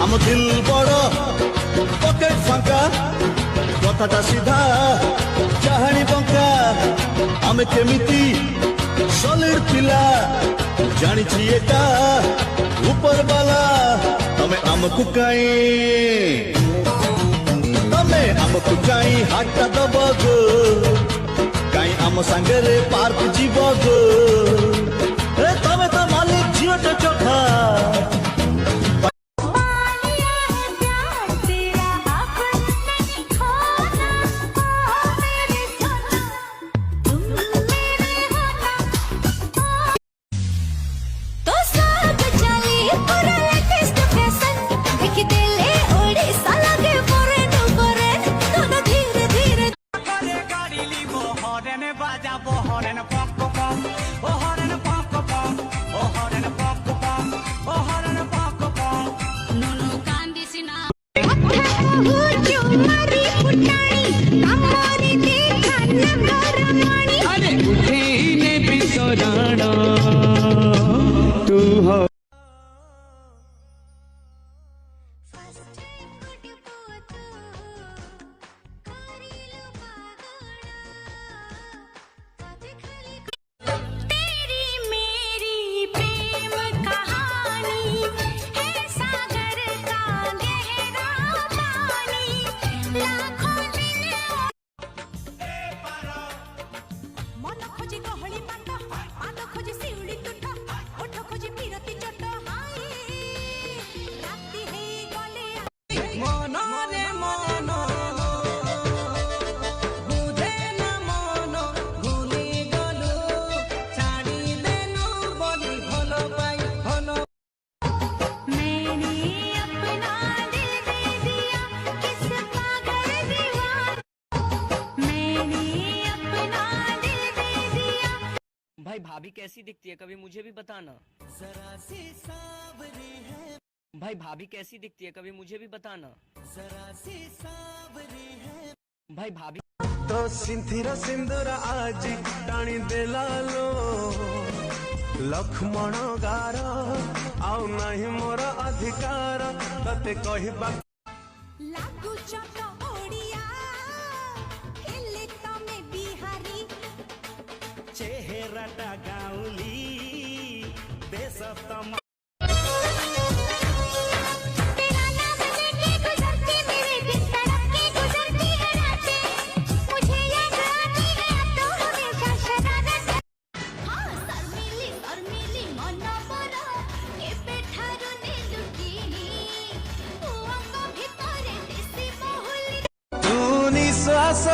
आम दिल बड़ पकेट फांका कथाटा सीधा चाहाणी बंका आम केमिति सॉलिड पिला जानिछि एका ऊपर वाला तमे आमकु काई तमे आमकु काई हाटा दब गो काई आम सांगरे पार्क जीव गो तमे तो मालिक झील चोखा भाई भाभी कैसी दिखती है कभी मुझे भी बताना। जरा सी सावरी है भाई भाभी कैसी दिखती है कभी मुझे भी बताना। जरा सी सावरी है भाई भाभी तो सिंथिर सिंदूर आज टाणी देला लो लक्ष्मण गार आउ नहीं मोर अधिकार तते कहबा लागू चट ओडिया हेले तमे बिहारी चेहराटा गाउली देश तम निश्वास